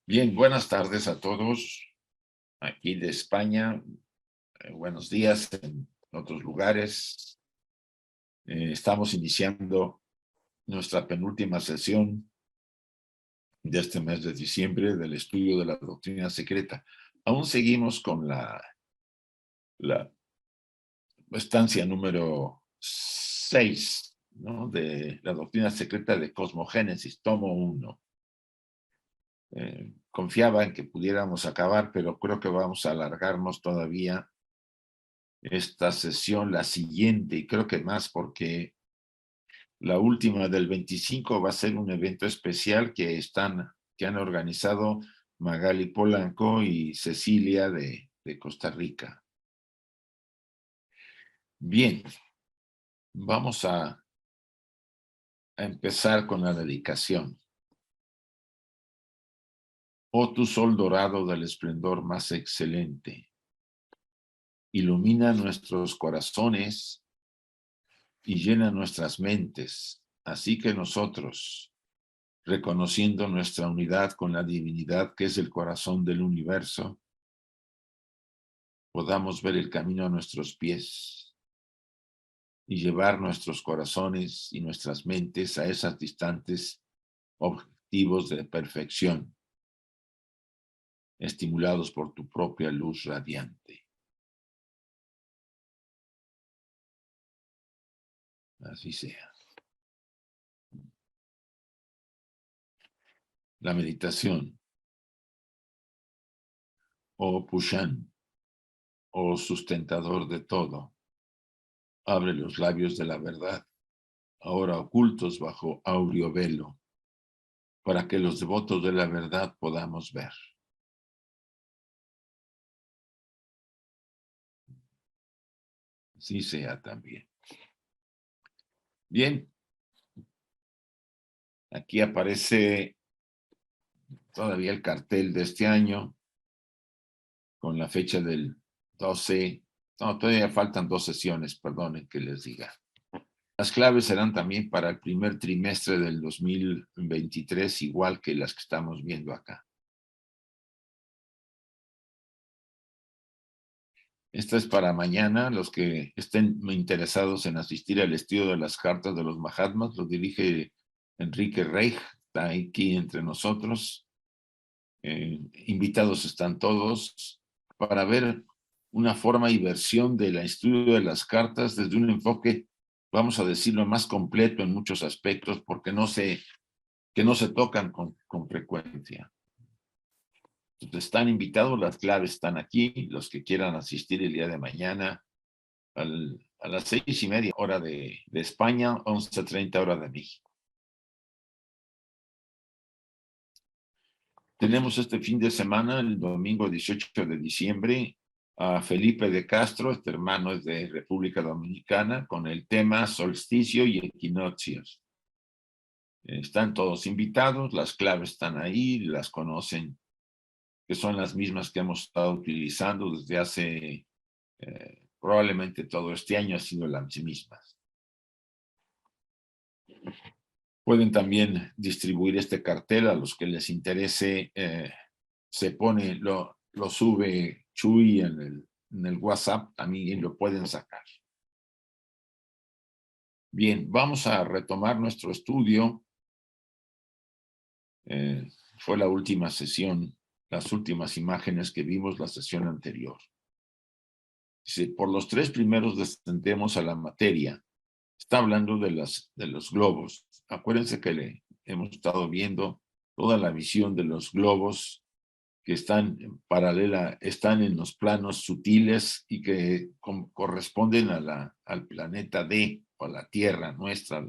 Bien, buenas tardes a todos aquí de España. Buenos días en otros lugares. Estamos iniciando nuestra penúltima sesión de este mes de diciembre del estudio de la doctrina secreta. Aún seguimos con la estancia número 6, ¿no?, de la doctrina secreta de Cosmogénesis, tomo 1. Confiaba en que pudiéramos acabar, pero creo que vamos a alargarnos todavía esta sesión, la siguiente, y creo que más porque la última del 25 va a ser un evento especial que han organizado Magali Polanco y Cecilia de Costa Rica. Bien, vamos a empezar con la dedicación. Oh tu sol dorado del esplendor más excelente, ilumina nuestros corazones y llena nuestras mentes, así que nosotros, reconociendo nuestra unidad con la divinidad que es el corazón del universo, podamos ver el camino a nuestros pies y llevar nuestros corazones y nuestras mentes a esos distantes objetivos de perfección, estimulados por tu propia luz radiante. Así sea. La meditación. Oh Pushan, oh sustentador de todo, abre los labios de la verdad, ahora ocultos bajo áureo velo, para que los devotos de la verdad podamos ver. Así sea también. Bien, aquí aparece todavía el cartel de este año, con la fecha del 12. No, todavía faltan 2 sesiones, perdonen que les diga. Las claves serán también para el primer trimestre del 2023, igual que las que estamos viendo acá. Esta es para mañana. Los que estén interesados en asistir al estudio de las cartas de los Mahatmas, lo dirige Enrique Reich, está aquí entre nosotros. Invitados están todos para ver una forma y versión del estudio de las cartas desde un enfoque, vamos a decirlo, más completo en muchos aspectos, porque que no se tocan con frecuencia. Entonces, están invitados, las claves están aquí, los que quieran asistir el día de mañana a las 6:30 hora de España, 11:30 hora de México. Tenemos este fin de semana, el domingo 18 de diciembre, a Felipe de Castro, este hermano es de República Dominicana, con el tema solsticio y equinoccios. Están todos invitados, las claves están ahí, las conocen, que son las mismas que hemos estado utilizando desde hace, probablemente todo este año ha sido las mismas. Pueden también distribuir este cartel a los que les interese. Se pone, lo sube Chuy en el WhatsApp, también lo pueden sacar. Bien, vamos a retomar nuestro estudio. Fue la última sesión, las últimas imágenes que vimos la sesión anterior. Dice, por los 3 primeros descendemos a la materia. Está hablando de los globos. Acuérdense que hemos estado viendo toda la visión de los globos que están están en los planos sutiles y que corresponden al planeta D, o a la Tierra nuestra,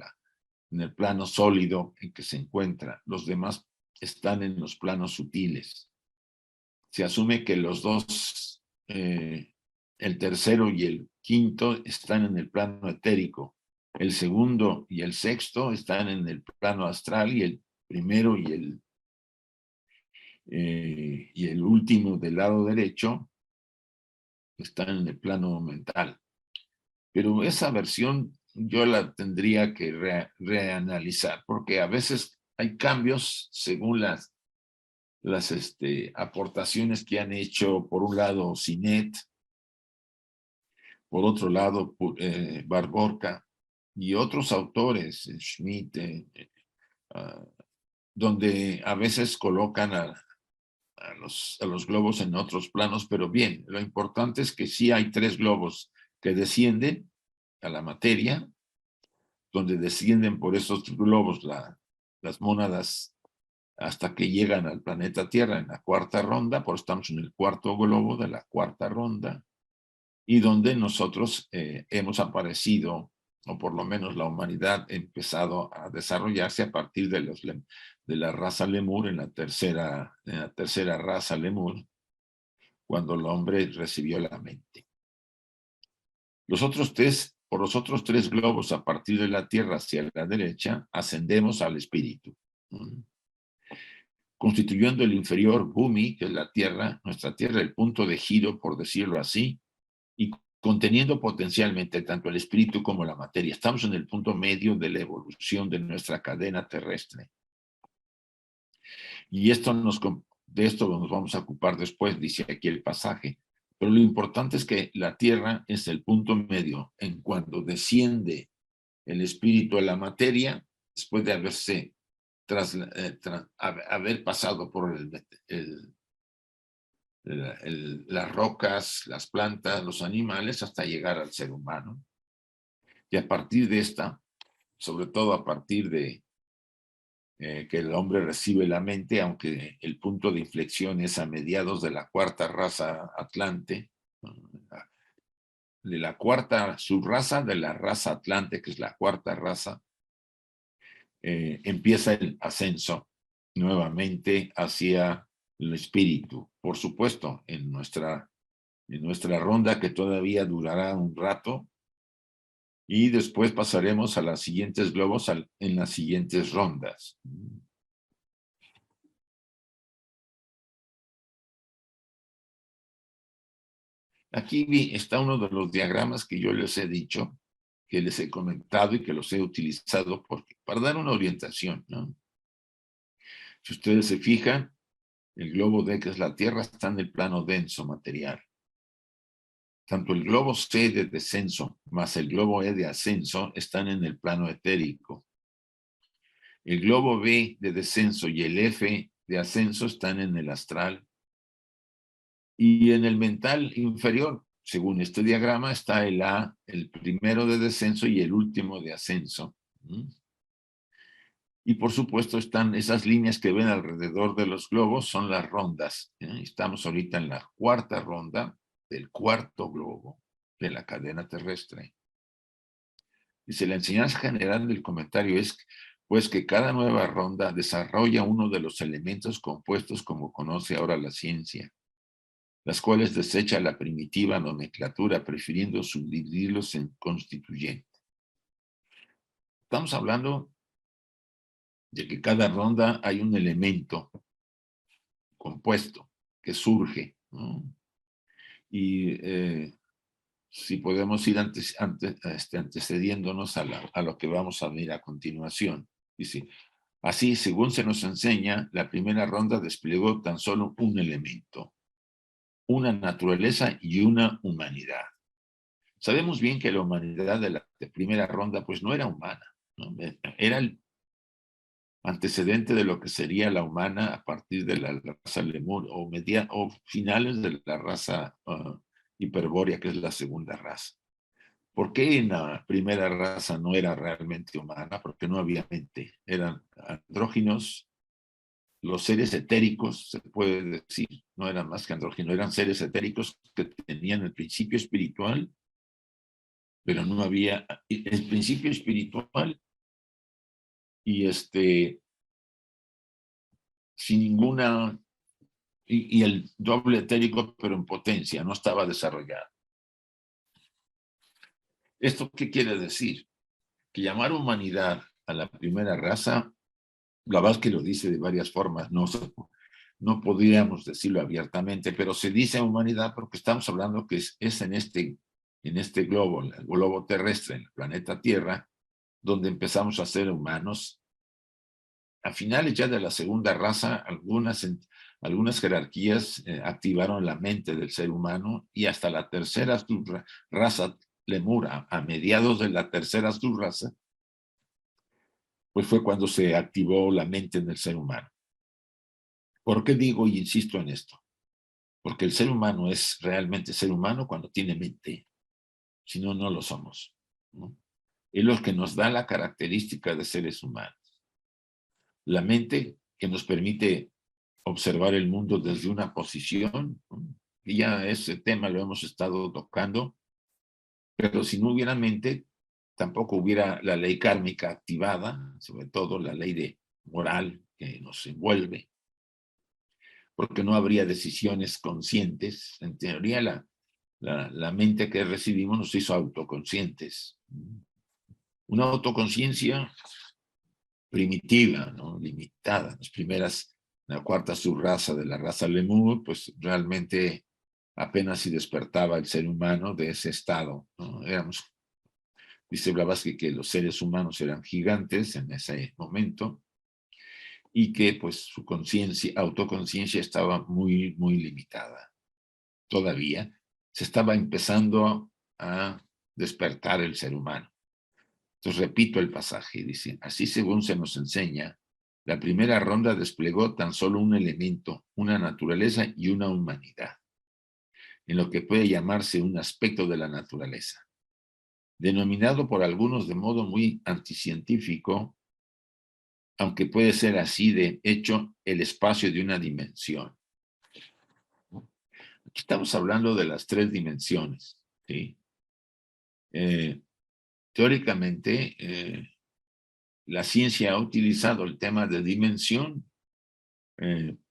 en el plano sólido en que se encuentra. Los demás están en los planos sutiles. Se asume que los dos, el tercero y el quinto, están en el plano etérico. El segundo y el sexto están en el plano astral, y el primero y el último del lado derecho están en el plano mental. Pero esa versión yo la tendría que reanalizar, porque a veces hay cambios según aportaciones que han hecho, por un lado, Sinet, por otro lado, Barborca y otros autores, Schmidt, donde a veces colocan a los globos en otros planos, pero bien, lo importante es que sí hay 3 globos que descienden a la materia, donde descienden por esos globos las mónadas hasta que llegan al planeta Tierra en la 4ª ronda, por eso estamos en el 4º globo de la 4ª ronda, y donde nosotros hemos aparecido, o por lo menos la humanidad ha empezado a desarrollarse a partir de la raza Lemur en la tercera raza Lemur, cuando el hombre recibió la mente. Por los otros 3 globos a partir de la Tierra hacia la derecha, ascendemos al espíritu. Constituyendo el inferior Bhumi, que es la Tierra, nuestra Tierra, el punto de giro, por decirlo así, y conteniendo potencialmente tanto el espíritu como la materia. Estamos en el punto medio de la evolución de nuestra cadena terrestre. Y de esto nos vamos a ocupar después, dice aquí el pasaje. Pero lo importante es que la Tierra es el punto medio en cuando desciende el espíritu a la materia, después de haber pasado por las rocas, las plantas, los animales, hasta llegar al ser humano. Y a partir de sobre todo a partir de que el hombre recibe la mente, aunque el punto de inflexión es a mediados de la 4ª raza Atlante, de la 4ª subraza de la raza Atlante, que es la 4ª raza, empieza el ascenso nuevamente hacia el espíritu. Por supuesto, en nuestra ronda, que todavía durará un rato, y después pasaremos a los siguientes globos en las siguientes rondas. Aquí está uno de los diagramas que yo les he dicho, que les he comentado y que los he utilizado para dar una orientación, ¿no? Si ustedes se fijan, el globo D, que es la Tierra, está en el plano denso material. Tanto el globo C de descenso más el globo E de ascenso están en el plano etérico. El globo B de descenso y el F de ascenso están en el astral. Y en el mental inferior, según este diagrama, está el A, el primero de descenso y el último de ascenso. Y por supuesto están esas líneas que ven alrededor de los globos, son las rondas. Estamos ahorita en la 4ª ronda del 4º globo de la cadena terrestre. Dice, la enseñanza general del comentario es, pues, que cada nueva ronda desarrolla uno de los elementos compuestos como conoce ahora la ciencia, las cuales desecha la primitiva nomenclatura, prefiriendo subdividirlos en constituyentes. Estamos hablando de que cada ronda hay un elemento compuesto que surge, ¿no? Y si podemos ir antecediéndonos a lo que vamos a ver a continuación. Dice, así, según se nos enseña, la primera ronda desplegó tan solo un elemento, una naturaleza y una humanidad. Sabemos bien que la humanidad de la primera ronda pues no era humana, ¿no? Era el antecedente de lo que sería la humana a partir de la raza Lemur o finales de la raza hiperbórea, que es la segunda raza. ¿Por qué en la primera raza no era realmente humana? Porque no había mente, eran andróginos, los seres etéricos, se puede decir, no eran más que andróginos, eran seres etéricos que tenían el principio espiritual, pero no había el principio espiritual y sin ninguna, y el doble etérico, pero en potencia, no estaba desarrollado. ¿Esto qué quiere decir? Que llamar humanidad a la primera raza, la verdad es que lo dice de varias formas, no podríamos decirlo abiertamente, pero se dice humanidad porque estamos hablando que es en este globo, el globo terrestre, en el planeta Tierra, donde empezamos a ser humanos. A finales ya de la segunda raza, Algunas jerarquías activaron la mente del ser humano y hasta la tercera subraza Lemur, a mediados de la tercera subraza, pues fue cuando se activó la mente en el ser humano. ¿Por qué digo y insisto en esto? Porque el ser humano es realmente ser humano cuando tiene mente, si no, no lo somos, ¿no? Es lo que nos da la característica de seres humanos. La mente que nos permite observar el mundo desde una posición, ¿no? Y ya ese tema lo hemos estado tocando, pero si no hubiera mente, tampoco hubiera la ley kármica activada, sobre todo la ley de moral que nos envuelve, porque no habría decisiones conscientes. En teoría, la mente que recibimos nos hizo autoconscientes. Una autoconciencia primitiva, ¿no? Limitada. Las primeras, la cuarta subraza de la raza Lemur, pues realmente apenas si despertaba el ser humano de ese estado, ¿no? Dice Blavatsky que los seres humanos eran gigantes en ese momento y que pues su conciencia, autoconciencia estaba muy, muy limitada. Todavía se estaba empezando a despertar el ser humano. Entonces repito el pasaje, dice, así según se nos enseña, la primera ronda desplegó tan solo un elemento, una naturaleza y una humanidad, en lo que puede llamarse un aspecto de la naturaleza, denominado por algunos de modo muy anticientífico, aunque puede ser así de hecho el espacio de una dimensión. Aquí estamos hablando de las tres dimensiones, ¿sí? Teóricamente, la ciencia ha utilizado el tema de dimensión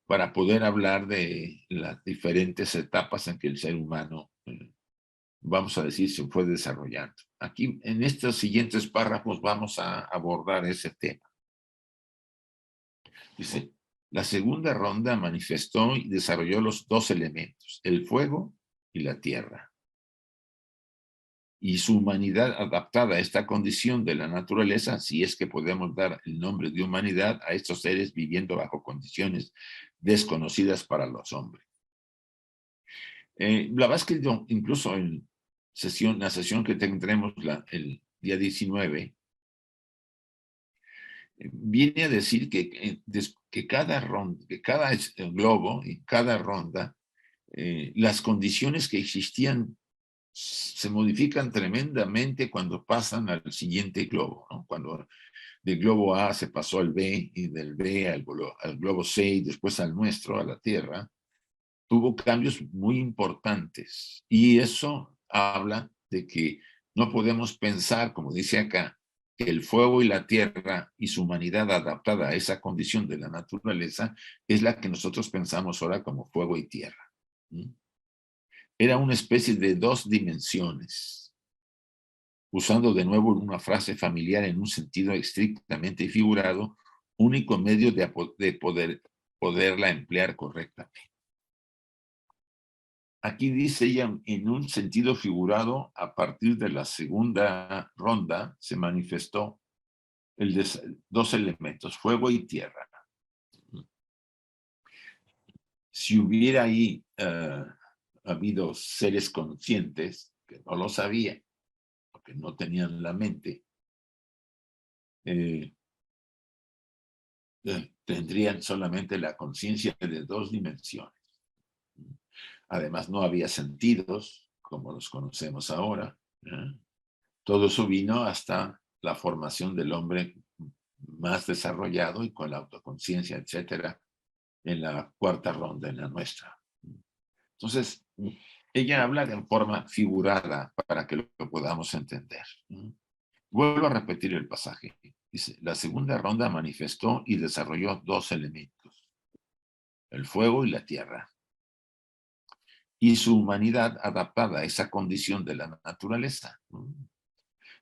para poder hablar de las diferentes etapas en que el ser humano, vamos a decir, se fue desarrollando. Aquí, en estos siguientes párrafos, vamos a abordar ese tema. Dice, la segunda ronda manifestó y desarrolló los dos elementos, el fuego y la tierra. Y su humanidad adaptada a esta condición de la naturaleza, si es que podemos dar el nombre de humanidad a estos seres viviendo bajo condiciones desconocidas para los hombres. Blavatsky, incluso en la sesión que tendremos el día 19, viene a decir que cada ronda, que cada globo y cada ronda, las condiciones que existían se modifican tremendamente cuando pasan al siguiente globo, ¿no? Cuando del globo A se pasó al B y del B al globo C y después al nuestro, a la Tierra, tuvo cambios muy importantes. Y eso habla de que no podemos pensar, como dice acá, que el fuego y la tierra y su humanidad adaptada a esa condición de la naturaleza es la que nosotros pensamos ahora como fuego y tierra. Era una especie de dos dimensiones, usando de nuevo una frase familiar en un sentido estrictamente figurado, único medio de poderla emplear correctamente. Aquí dice ella, en un sentido figurado, a partir de la segunda ronda se manifestó dos elementos, fuego y tierra. Si hubiera ahí habido seres conscientes que no lo sabían, porque no tenían la mente, tendrían solamente la conciencia de dos dimensiones. Además, no había sentidos, como los conocemos ahora. Todo eso vino hasta la formación del hombre más desarrollado y con la autoconciencia, etcétera, en la cuarta ronda, en la nuestra. Entonces, ella habla de forma figurada para que lo podamos entender. Vuelvo a repetir el pasaje. Dice, la segunda ronda manifestó y desarrolló dos elementos, el fuego y la tierra, y su humanidad adaptada a esa condición de la naturaleza.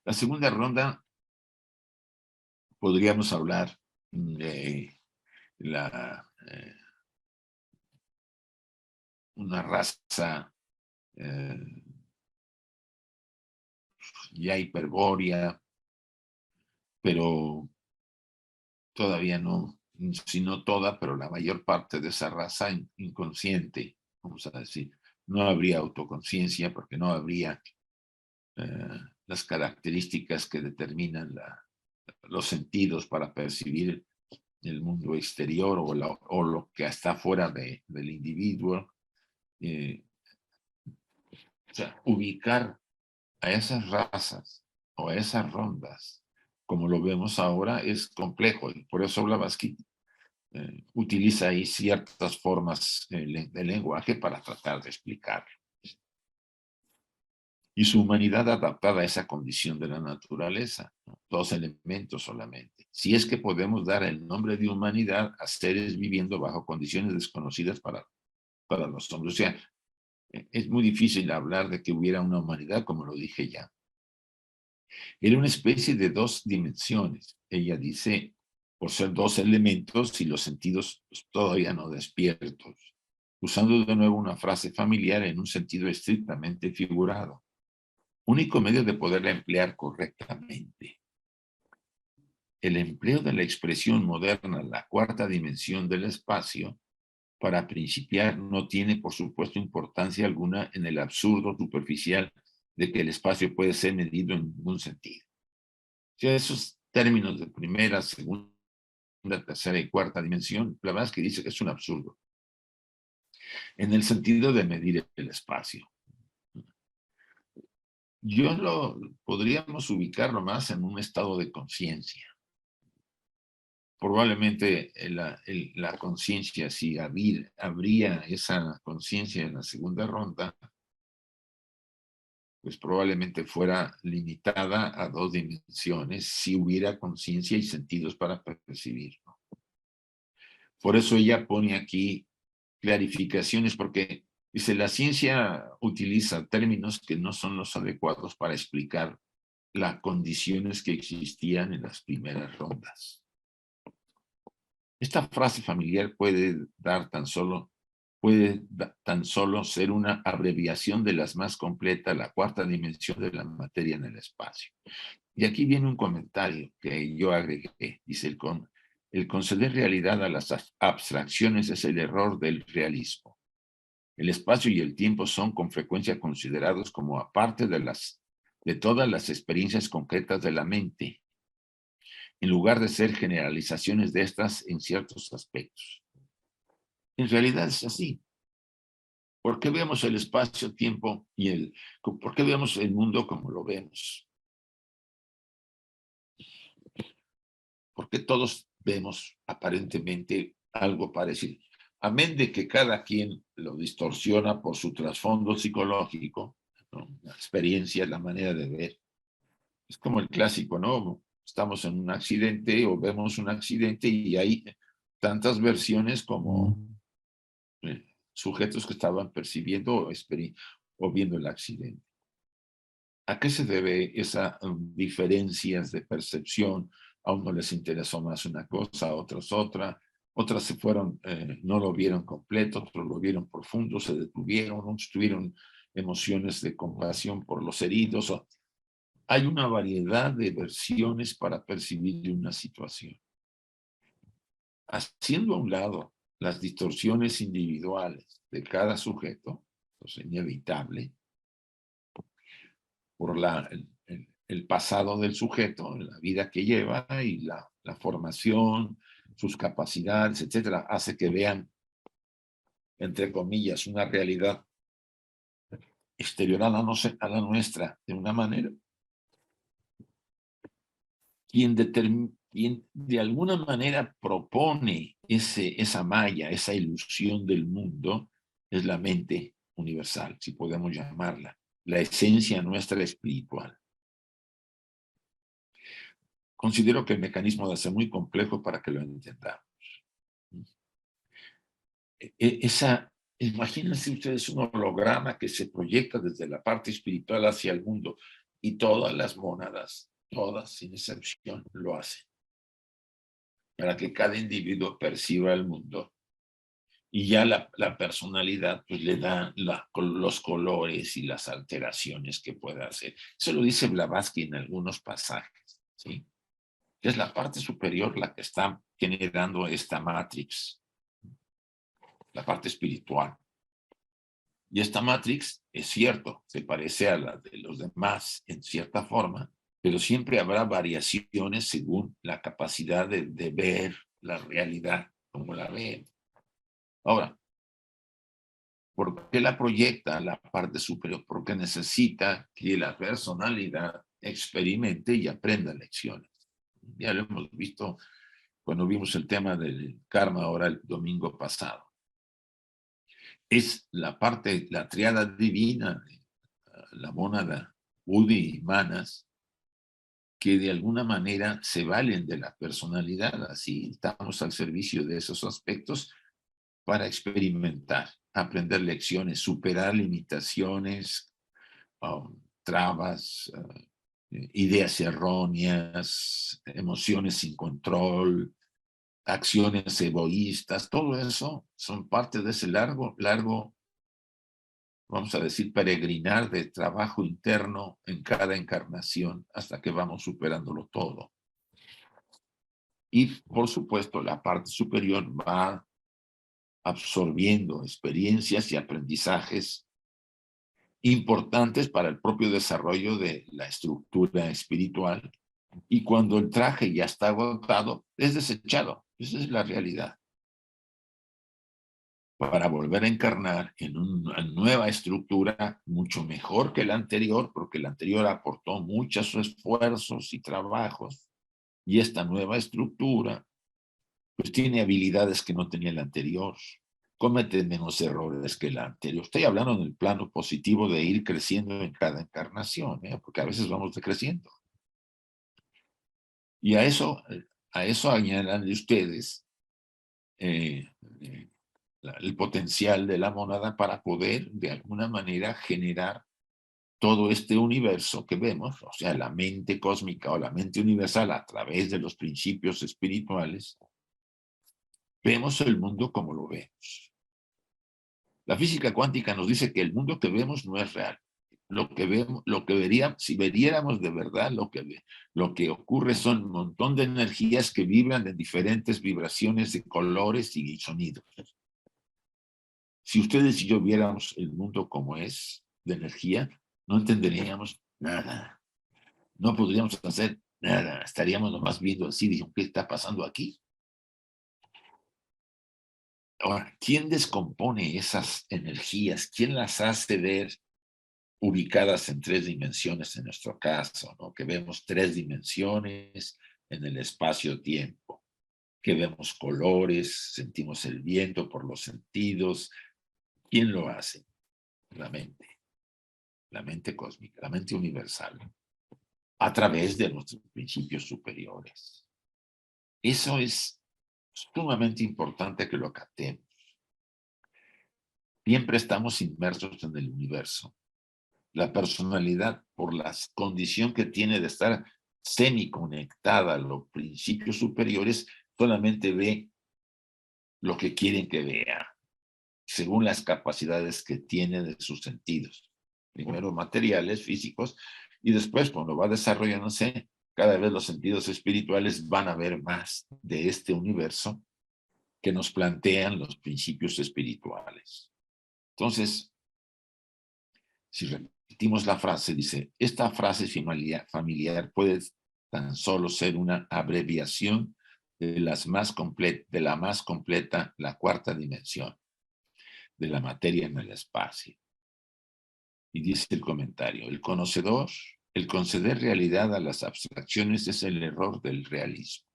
La segunda ronda podríamos hablar de una raza ya hiperbórea, pero todavía no si no toda, pero la mayor parte de esa raza inconsciente, vamos a decir. No habría autoconciencia porque no habría las características que determinan los sentidos para percibir el mundo exterior o lo que está fuera del individuo. O sea, ubicar a esas razas o a esas rondas, como lo vemos ahora, es complejo. Y por eso Blavatsky utiliza ahí ciertas formas de lenguaje para tratar de explicarlo. Y su humanidad adaptada a esa condición de la naturaleza, ¿no? Dos elementos solamente. Si es que podemos dar el nombre de humanidad a seres viviendo bajo condiciones desconocidas para los hombres. O sea, es muy difícil hablar de que hubiera una humanidad, como lo dije ya. Era una especie de dos dimensiones. Ella dice, por ser dos elementos y los sentidos todavía no despiertos, usando de nuevo una frase familiar en un sentido estrictamente figurado. Único medio de poderla emplear correctamente. El empleo de la expresión moderna, la cuarta dimensión del espacio, para principiar, no tiene, por supuesto, importancia alguna en el absurdo superficial de que el espacio puede ser medido en ningún sentido. O sea, esos términos de primera, segunda, tercera y cuarta dimensión, la verdad es que dice que es un absurdo, en el sentido de medir el espacio. Podríamos ubicarlo más en un estado de conciencia. Probablemente la conciencia, si habría esa conciencia en la segunda ronda, pues probablemente fuera limitada a dos dimensiones si hubiera conciencia y sentidos para percibirlo. Por eso ella pone aquí clarificaciones, porque dice, la ciencia utiliza términos que no son los adecuados para explicar las condiciones que existían en las primeras rondas. Esta frase familiar puede tan solo ser una abreviación de las más completas, la cuarta dimensión de la materia en el espacio. Y aquí viene un comentario que yo agregué. Dice, el conceder realidad a las abstracciones es el error del realismo. El espacio y el tiempo son con frecuencia considerados como aparte de todas las experiencias concretas de la mente, en lugar de ser generalizaciones de estas en ciertos aspectos. En realidad es así. ¿Por qué vemos el espacio-tiempo por qué vemos el mundo como lo vemos? ¿Por qué todos vemos aparentemente algo parecido? Amén de que cada quien lo distorsiona por su trasfondo psicológico, ¿no? La experiencia, la manera de ver. Es como el clásico, ¿no? Estamos en un accidente o vemos un accidente y hay tantas versiones como sujetos que estaban percibiendo o viendo el accidente. ¿A qué se debe esas diferencias de percepción? A uno les interesó más una cosa, a otros otra. Otras se fueron, no lo vieron completo, otros lo vieron profundo, se detuvieron, otros tuvieron emociones de compasión por los heridos. Hay una variedad de versiones para percibir una situación. Haciendo a un lado las distorsiones individuales de cada sujeto, es inevitable, por el pasado del sujeto, la vida que lleva y la formación, sus capacidades, etcétera, hace que vean, entre comillas, una realidad exterior a la nuestra de una manera. Quien de alguna manera propone esa malla, esa ilusión del mundo, es la mente universal, si podemos llamarla, la esencia nuestra espiritual. Considero que el mecanismo debe ser muy complejo para que lo entendamos. Imagínense ustedes un holograma que se proyecta desde la parte espiritual hacia el mundo y todas las mónadas, todas sin excepción, lo hacen para que cada individuo perciba el mundo. Y ya la personalidad pues le da los colores y las alteraciones que pueda hacer. Eso lo dice Blavatsky en algunos pasajes, ¿sí? que es la parte superior la que está generando esta matrix, la parte espiritual. Y esta matrix, es cierto, se parece a la de los demás en cierta forma, pero siempre habrá variaciones según la capacidad de ver la realidad como la ven. Ahora, ¿por qué la proyecta a la parte superior? Porque necesita que la personalidad experimente y aprenda lecciones. Ya lo hemos visto cuando vimos el tema del karma ahora el domingo pasado. Es la parte, la triada divina, la mónada, Budi y Manas, que de alguna manera se valen de la personalidad, así estamos al servicio de esos aspectos para experimentar, aprender lecciones, superar limitaciones, trabas, ideas erróneas, emociones sin control, acciones egoístas, todo eso son parte de ese largo, vamos a decir, peregrinar de trabajo interno en cada encarnación hasta que vamos superándolo todo. Y, por supuesto, la parte superior va absorbiendo experiencias y aprendizajes importantes para el propio desarrollo de la estructura espiritual. Y cuando el traje ya está agotado, es desechado. Esa es la realidad. Para volver a encarnar en una nueva estructura mucho mejor que la anterior, porque la anterior aportó muchos esfuerzos y trabajos, y esta nueva estructura pues tiene habilidades que no tenía la anterior, comete menos errores que la anterior. Estoy hablando en el plano positivo de ir creciendo en cada encarnación, porque a veces vamos decreciendo. Y a eso añadan ustedes el potencial de la mónada para poder, de alguna manera, generar todo este universo que vemos, o sea, la mente cósmica o la mente universal a través de los principios espirituales, vemos el mundo como lo vemos. La física cuántica nos dice que el mundo que vemos no es real. Lo que vemos, lo que veríamos, si veriéramos de verdad lo que ocurre son un montón de energías que vibran en diferentes vibraciones de colores y sonidos. Si ustedes y yo viéramos el mundo como es, de energía, no entenderíamos nada. No podríamos hacer nada. Estaríamos nomás viendo así, dijo, ¿qué está pasando aquí? Ahora, ¿quién descompone esas energías? ¿Quién las hace ver ubicadas en 3 dimensiones en nuestro caso, ¿no? Que vemos 3 dimensiones en el espacio-tiempo, que vemos colores, sentimos el viento por los sentidos? ¿Quién lo hace? La mente cósmica, la mente universal, a través de nuestros principios superiores. Eso es sumamente importante que lo captemos. Siempre estamos inmersos en el universo. La personalidad, por la condición que tiene de estar semiconectada a los principios superiores, solamente ve lo que quieren que vea, según las capacidades que tiene de sus sentidos. Primero materiales, físicos, y después, cuando va desarrollándose, cada vez los sentidos espirituales van a ver más de este universo que nos plantean los principios espirituales. Entonces, si repetimos la frase, dice, esta frase familiar puede tan solo ser una abreviación de la más completa, la cuarta dimensión de la materia en el espacio. Y dice el comentario, el conceder realidad a las abstracciones es el error del realismo.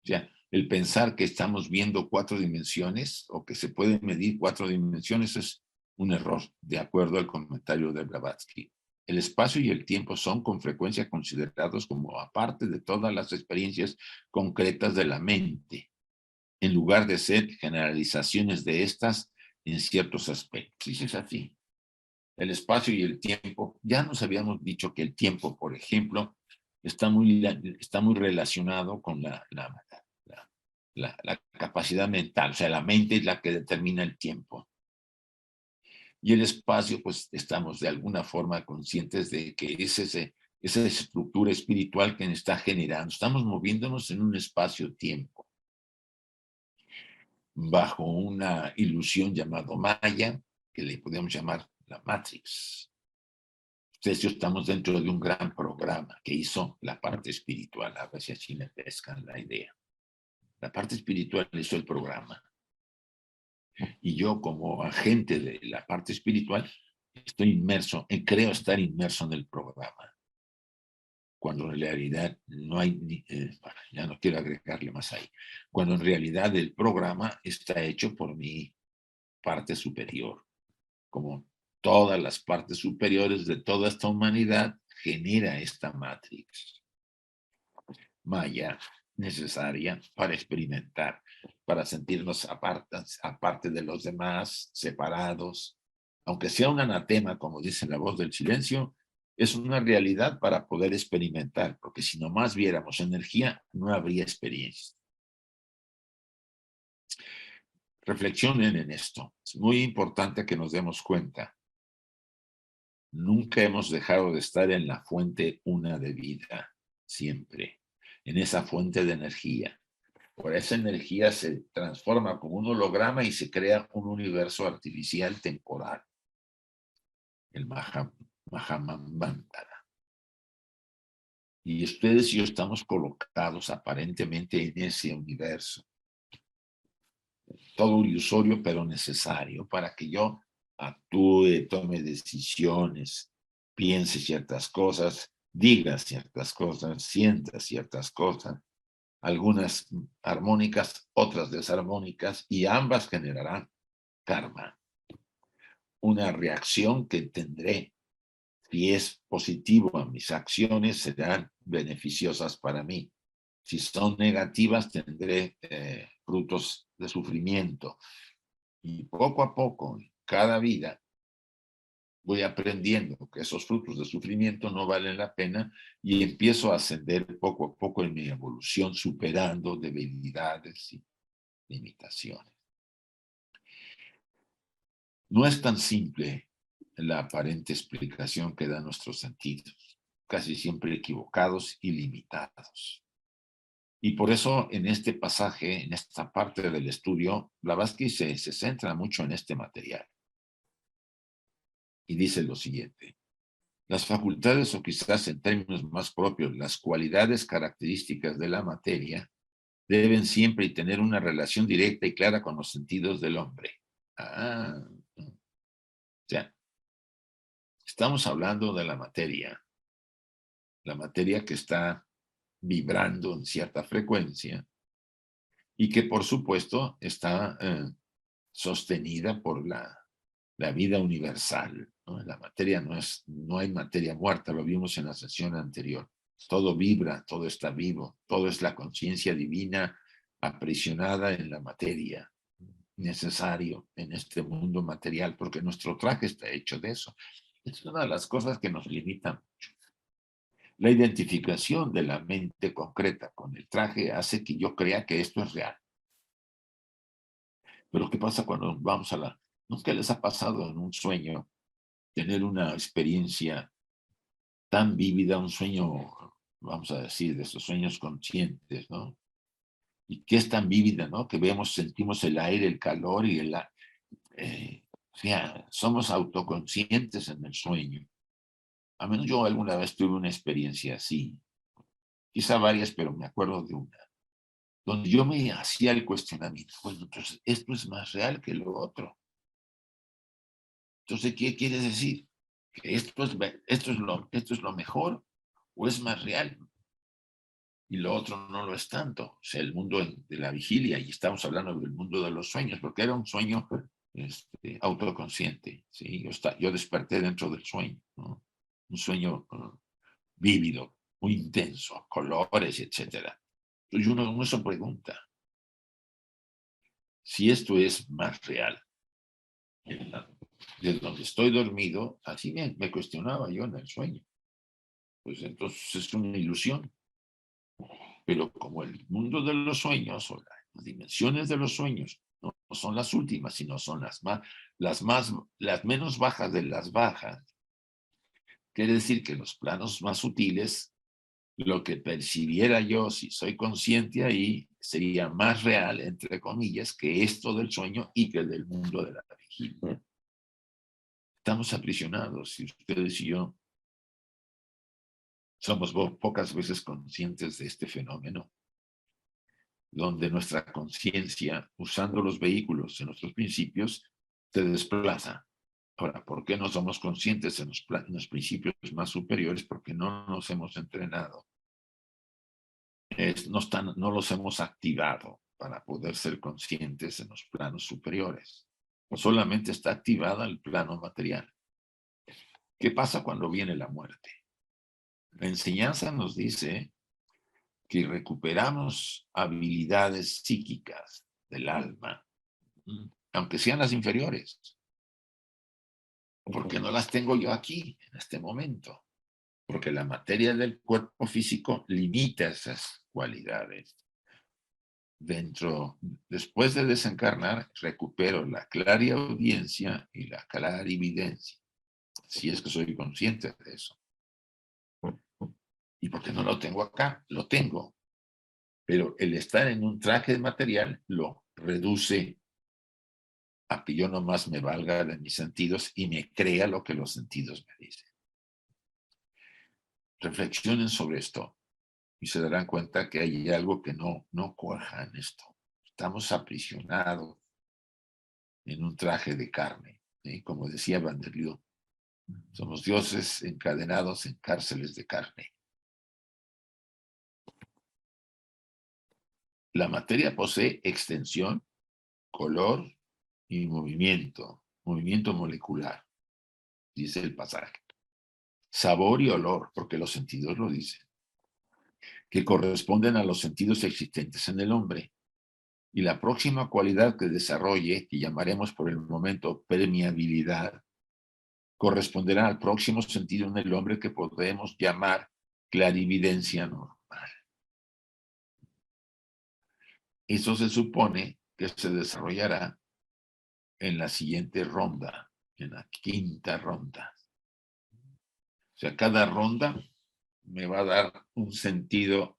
O sea, el pensar que estamos viendo 4 dimensiones o que se pueden medir 4 dimensiones es un error, de acuerdo al comentario de Blavatsky. El espacio y el tiempo son con frecuencia considerados como aparte de todas las experiencias concretas de la mente, en lugar de ser generalizaciones de estas en ciertos aspectos. Y es así. El espacio y el tiempo, ya nos habíamos dicho que el tiempo, por ejemplo, está muy relacionado con la capacidad mental, o sea, la mente es la que determina el tiempo. Y el espacio, pues estamos de alguna forma conscientes de que es ese esa estructura espiritual que está generando. Estamos moviéndonos en un espacio-tiempo bajo una ilusión llamada Maya, que le podemos llamar la Matrix. Ustedes y yo estamos dentro de un gran programa que hizo la parte espiritual. A ver si así me pescan la idea. La parte espiritual hizo el programa. Y yo, como agente de la parte espiritual, estoy inmerso, creo estar inmerso en el programa. Cuando en realidad no hay, ya no quiero agregarle más ahí, cuando en realidad el programa está hecho por mi parte superior, como todas las partes superiores de toda esta humanidad, genera esta matrix Maya necesaria para experimentar, para sentirnos aparte de los demás, separados. Aunque sea un anatema, como dice la voz del silencio, es una realidad para poder experimentar, porque si nomás viéramos energía, no habría experiencia. Reflexionen en esto. Es muy importante que nos demos cuenta. Nunca hemos dejado de estar en la fuente una de vida, siempre, en esa fuente de energía. Por esa energía se transforma como un holograma y se crea un universo artificial temporal, el Mahamandala. Y ustedes y yo estamos colocados aparentemente en ese universo. Todo ilusorio, pero necesario para que yo actúe, tome decisiones, piense ciertas cosas, diga ciertas cosas, sienta ciertas cosas, algunas armónicas, otras desarmónicas, y ambas generarán karma, una reacción que tendré. Si es positivo a mis acciones, serán beneficiosas para mí. Si son negativas, tendré frutos de sufrimiento. Y poco a poco, en cada vida, voy aprendiendo que esos frutos de sufrimiento no valen la pena y empiezo a ascender poco a poco en mi evolución, superando debilidades y limitaciones. No es tan simple la aparente explicación que dan nuestros sentidos, casi siempre equivocados y limitados. Y por eso en este pasaje, en esta parte del estudio, Blavatsky se centra mucho en este material. Y dice lo siguiente: las facultades, o quizás en términos más propios, las cualidades características de la materia, deben siempre tener una relación directa y clara con los sentidos del hombre. O sea, estamos hablando de la materia que está vibrando en cierta frecuencia y que por supuesto está sostenida por la vida universal, ¿no? La materia no hay materia muerta, lo vimos en la sesión anterior. Todo vibra, todo está vivo, todo es la conciencia divina aprisionada en la materia, necesario en este mundo material, porque nuestro traje está hecho de eso. Es una de las cosas que nos limitan mucho. La identificación de la mente concreta con el traje hace que yo crea que esto es real. Pero ¿qué pasa cuando vamos a la... ¿Nunca les ha pasado en un sueño tener una experiencia tan vívida, un sueño, vamos a decir, de esos sueños conscientes, ¿no? Y que es tan vívida, ¿no? Que vemos, sentimos el aire, el calor y o sea, somos autoconscientes en el sueño. A menos yo alguna vez tuve una experiencia así, quizá varias, pero me acuerdo de una, donde yo me hacía el cuestionamiento: bueno, entonces, esto es más real que lo otro. Entonces, ¿qué quiere decir? ¿Que esto es lo mejor o es más real? Y lo otro no lo es tanto. O sea, el mundo de la vigilia, y estamos hablando del mundo de los sueños, porque era un sueño autoconsciente. ¿Sí? Yo desperté dentro del sueño, ¿no? Un sueño vívido, muy intenso, colores, etcétera. Entonces uno se pregunta si esto es más real. De donde estoy dormido, así me cuestionaba yo en el sueño. Pues entonces es una ilusión. Pero como el mundo de los sueños o las dimensiones de los sueños no son las últimas, sino son las menos bajas de las bajas, Quiere decir que los planos más sutiles, lo que percibiera yo si soy consciente ahí, sería más real, entre comillas, que esto del sueño y que el del mundo de la vigilia. Estamos aprisionados, y ustedes y yo somos pocas veces conscientes de este fenómeno, donde nuestra conciencia, usando los vehículos en nuestros principios, se desplaza. Ahora, ¿por qué no somos conscientes en los principios más superiores? Porque no nos hemos entrenado. No los hemos activado para poder ser conscientes en los planos superiores. Solamente está activada el plano material. ¿Qué pasa cuando viene la muerte? La enseñanza nos dice que recuperamos habilidades psíquicas del alma, aunque sean las inferiores, porque no las tengo yo aquí, en este momento, porque la materia del cuerpo físico limita esas cualidades. Después de desencarnar, recupero la clariaudiencia y la clarividencia, si es que soy consciente de eso. ¿Y por qué no lo tengo acá? Lo tengo, pero el estar en un traje material lo reduce a que yo nomás me valga de mis sentidos y me crea lo que los sentidos me dicen. Reflexionen sobre esto y se darán cuenta que hay algo que no cuaja en esto. Estamos aprisionados en un traje de carne, ¿sí? Como decía Vanderloo, somos dioses encadenados en cárceles de carne. La materia posee extensión, color y movimiento molecular, dice el pasaje. Sabor y olor, porque los sentidos lo dicen, que corresponden a los sentidos existentes en el hombre. Y la próxima cualidad que desarrolle, que llamaremos por el momento permeabilidad, corresponderá al próximo sentido en el hombre que podemos llamar clarividencia normal. Eso se supone que se desarrollará en la siguiente ronda, en la quinta ronda. O sea, cada ronda me va a dar un sentido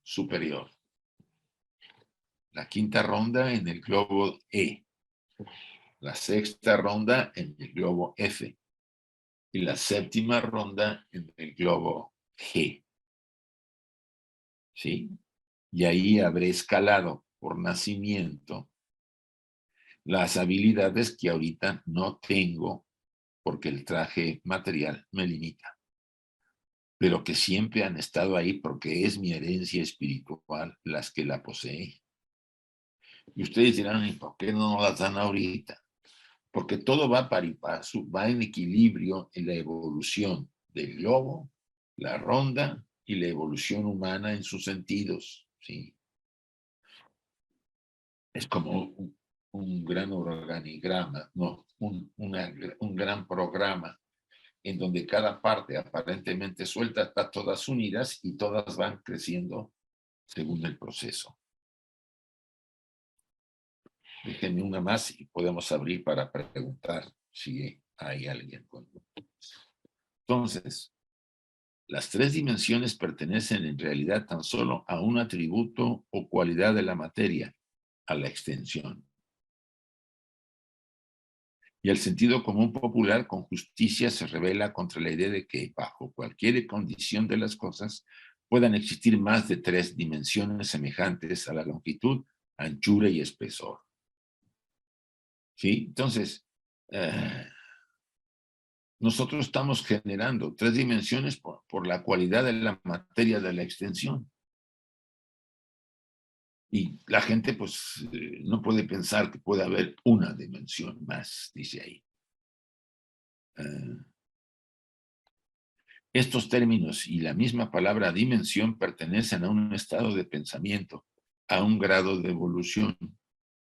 superior. La quinta ronda en el globo E, la sexta ronda en el globo F y la séptima ronda en el globo G. ¿Sí? Y ahí habré escalado por nacimiento las habilidades que ahorita no tengo porque el traje material me limita, pero que siempre han estado ahí porque es mi herencia espiritual las que la poseen. Y ustedes dirán, ¿y por qué no las dan ahorita? Porque todo va par y paso, va en equilibrio en la evolución del globo, la ronda y la evolución humana en sus sentidos, ¿sí? Es como un gran organigrama, no, un gran programa en donde cada parte aparentemente suelta está todas unidas y todas van creciendo según el proceso. Déjenme una más y podemos abrir para preguntar si hay alguien con. Entonces, las tres dimensiones pertenecen en realidad tan solo a un atributo o cualidad de la materia, a la extensión. Y el sentido común popular con justicia se revela contra la idea de que bajo cualquier condición de las cosas puedan existir más de tres dimensiones semejantes a la longitud, anchura y espesor. ¿Sí? Entonces, nosotros estamos generando tres dimensiones por la cualidad de la materia de la extensión. Y la gente, pues, no puede pensar que puede haber una dimensión más, dice ahí. Estos términos y la misma palabra dimensión pertenecen a un estado de pensamiento, a un grado de evolución,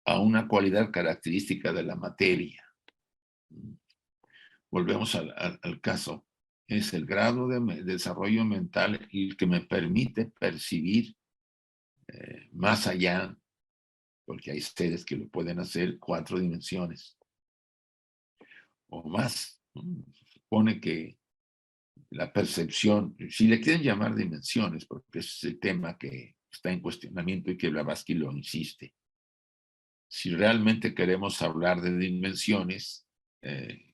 a una cualidad característica de la materia. Volvemos al caso. Es el grado de desarrollo mental el que me permite percibir más allá, porque hay seres que lo pueden hacer 4 dimensiones o más. Se supone que la percepción, si le quieren llamar dimensiones, porque ese es el tema que está en cuestionamiento y que Blavatsky lo insiste. Si realmente queremos hablar de dimensiones,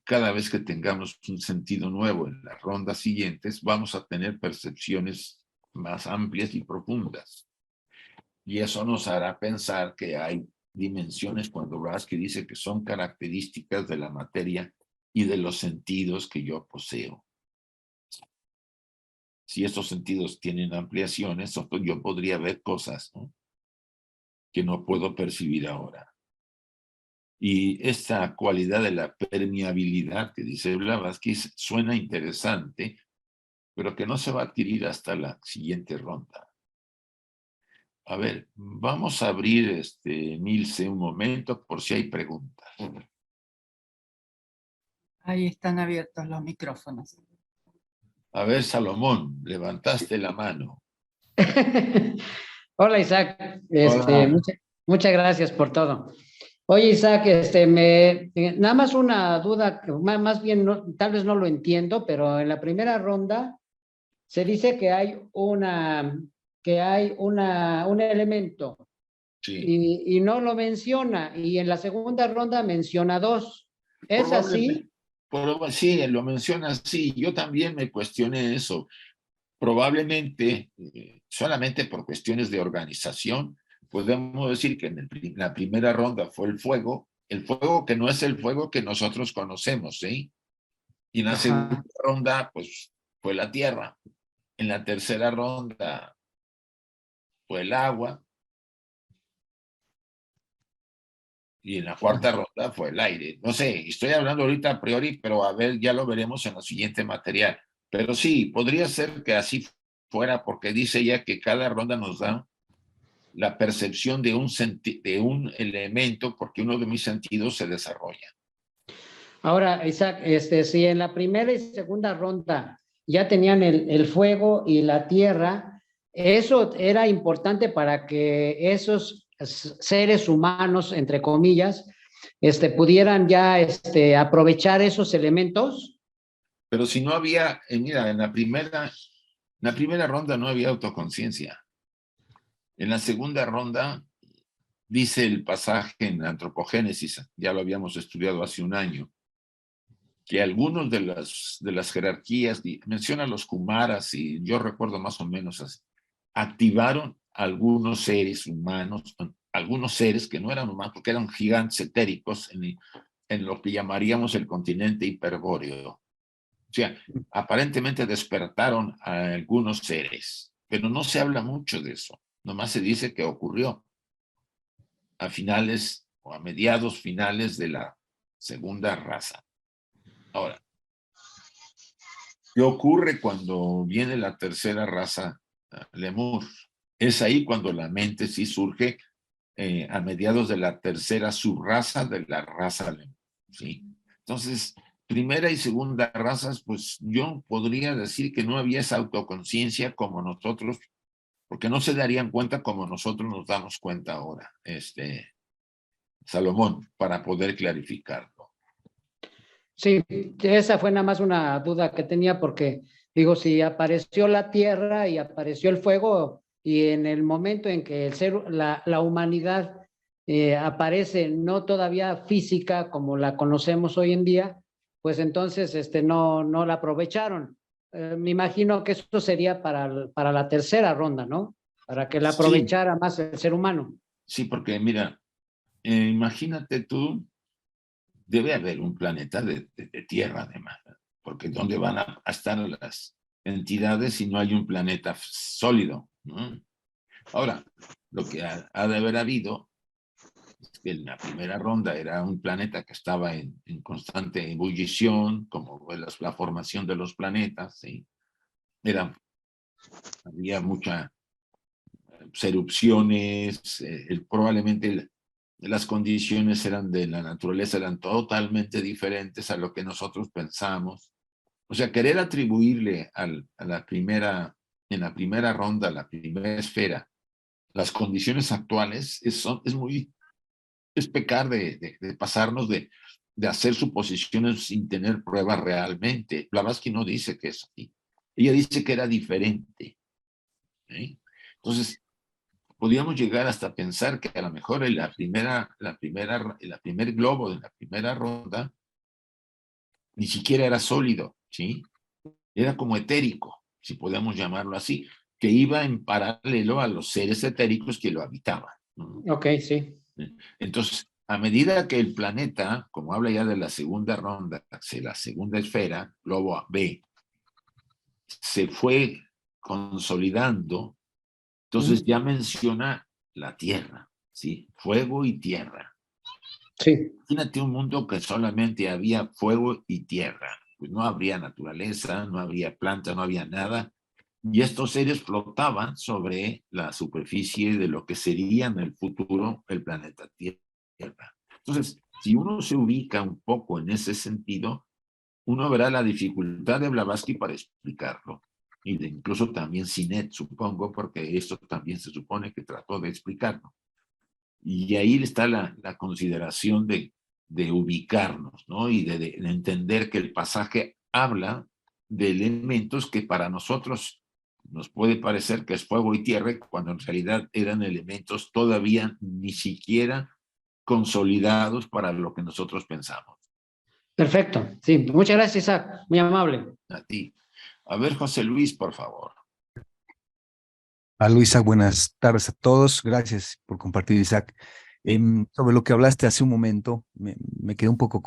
cada vez que tengamos un sentido nuevo en las rondas siguientes, vamos a tener percepciones más amplias y profundas. Y eso nos hará pensar que hay dimensiones cuando Blavatsky dice que son características de la materia y de los sentidos que yo poseo. Si estos sentidos tienen ampliaciones, yo podría ver cosas, ¿no?, que no puedo percibir ahora. Y esta cualidad de la permeabilidad que dice Blavatsky suena interesante, pero que no se va a adquirir hasta la siguiente ronda. A ver, vamos a abrir Milce un momento por si hay preguntas. Ahí están abiertos los micrófonos. A ver, Salomón, levantaste la mano. Hola, Isaac. Hola. Muchas gracias por todo. Oye, Isaac, nada más una duda, que más bien tal vez no lo entiendo, pero en la primera ronda se dice que hay un elemento Sí. y no lo menciona, y en la segunda ronda menciona dos. ¿Es así? Sí, lo menciona así. Yo también me cuestioné eso. Probablemente, solamente por cuestiones de organización, podemos decir que en la primera ronda fue el fuego que no es el fuego que nosotros conocemos, ¿sí? Y en la segunda ronda, pues, fue la tierra. En la tercera ronda fue el agua. Y en la cuarta ronda fue el aire. No sé, estoy hablando ahorita a priori, pero a ver, ya lo veremos en el siguiente material. Pero sí, podría ser que así fuera, porque dice ya que cada ronda nos da la percepción de un elemento, porque uno de mis sentidos se desarrolla. Ahora, Isaac, si en la primera y segunda ronda ya tenían el fuego y la tierra, eso era importante para que esos seres humanos, entre comillas, pudieran ya aprovechar esos elementos. Pero si no había, mira, en la primera ronda no había autoconciencia. En la segunda ronda, dice el pasaje en Antropogénesis, ya lo habíamos estudiado hace un año, que algunos de las jerarquías, menciona los Kumaras, y yo recuerdo más o menos así, activaron algunos seres humanos, algunos seres que no eran humanos, porque eran gigantes etéricos en lo que llamaríamos el continente hiperbóreo. O sea, aparentemente despertaron a algunos seres, pero no se habla mucho de eso. Nomás se dice que ocurrió a finales o a mediados finales de la segunda raza. Ahora, ¿qué ocurre cuando viene la tercera raza, Lemur? Es ahí cuando la mente sí surge a mediados de la tercera subraza de la raza Lemur, ¿sí? Entonces, primera y segunda razas, pues yo podría decir que no había esa autoconciencia como nosotros, porque no se darían cuenta como nosotros nos damos cuenta ahora, Salomón, para poder clarificarlo. Sí, esa fue nada más una duda que tenía porque, digo, si apareció la tierra y apareció el fuego y en el momento en que la humanidad aparece no todavía física como la conocemos hoy en día, pues entonces no la aprovecharon. Me imagino que eso sería para la tercera ronda, ¿no? Para que la Sí, aprovechara más el ser humano. sí, porque mira, imagínate tú, debe haber un planeta de tierra además, porque ¿dónde van a estar las entidades si no hay un planeta sólido, ¿no? Ahora, lo que ha de haber habido es que en la primera ronda era un planeta que estaba en constante ebullición, como la formación de los planetas, ¿sí? Había muchas erupciones, probablemente las condiciones eran de la naturaleza, eran totalmente diferentes a lo que nosotros pensamos. O sea, querer atribuirle en la primera ronda, a la primera esfera, las condiciones actuales es pecar de pasarnos de hacer suposiciones sin tener pruebas realmente. Blavatsky no dice que es así. Ella dice que era diferente. ¿Sí? Entonces, podríamos llegar hasta pensar que a lo mejor el primer globo de la primera ronda ni siquiera era sólido, ¿sí? Era como etérico, si podemos llamarlo así, que iba en paralelo a los seres etéricos que lo habitaban, ¿no? Ok, sí. Entonces, a medida que el planeta, como habla ya de la segunda ronda, la segunda esfera, globo B, se fue consolidando, entonces ya menciona la tierra, ¿sí? Fuego y tierra. Sí. Imagínate un mundo que solamente había fuego y tierra. Pues no habría naturaleza, no habría plantas, no había nada. Y estos seres flotaban sobre la superficie de lo que sería en el futuro el planeta Tierra. Entonces, si uno se ubica un poco en ese sentido, uno verá la dificultad de Blavatsky para explicarlo. Y de incluso también Sinet, supongo, porque esto también se supone que trató de explicarlo. Y ahí está la consideración de ubicarnos, ¿no? Y de entender que el pasaje habla de elementos que para nosotros nos puede parecer que es fuego y tierra, cuando en realidad eran elementos todavía ni siquiera consolidados para lo que nosotros pensamos. Perfecto. Sí. Muchas gracias, Isaac. Muy amable. A ti. A ver, José Luis, por favor. Isaac, buenas tardes a todos. Gracias por compartir, Isaac. Sobre lo que hablaste hace un momento, me quedé un poco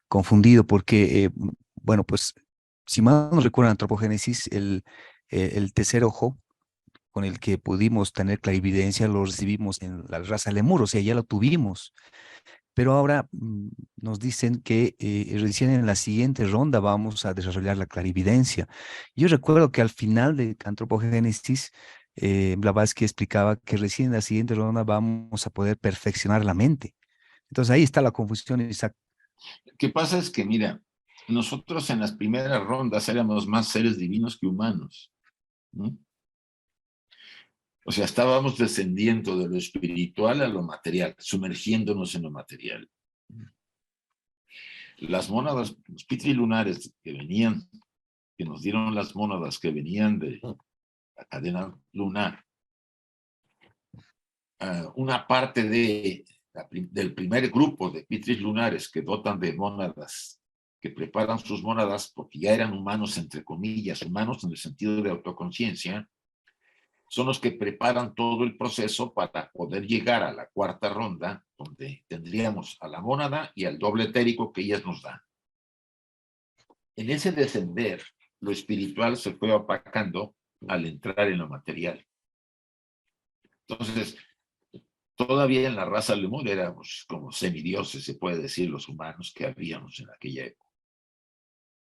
confundido porque, bueno, pues, si mal no recuerdo en Antropogénesis, el tercer ojo con el que pudimos tener clarividencia lo recibimos en la raza lemur, o sea, ya lo tuvimos. Pero ahora nos dicen que recién en la siguiente ronda vamos a desarrollar la clarividencia. Yo recuerdo que al final de Antropogénesis, Blavatsky explicaba que recién en la siguiente ronda vamos a poder perfeccionar la mente. Entonces ahí está la confusión, Isaac. Lo que pasa es que, mira, nosotros en las primeras rondas éramos más seres divinos que humanos, ¿no? O sea, estábamos descendiendo de lo espiritual a lo material, sumergiéndonos en lo material. Las mónadas, los pitrilunares que venían, que nos dieron las mónadas que venían de la cadena lunar, una parte del primer grupo de pitris lunares que dotan de mónadas, que preparan sus mónadas porque ya eran humanos, entre comillas, humanos en el sentido de autoconciencia, son los que preparan todo el proceso para poder llegar a la cuarta ronda, donde tendríamos a la mónada y al doble etérico que ellas nos dan. En ese descender, lo espiritual se fue opacando al entrar en lo material. Entonces, todavía en la raza lemur éramos como semidioses, se puede decir, los humanos que habíamos en aquella época.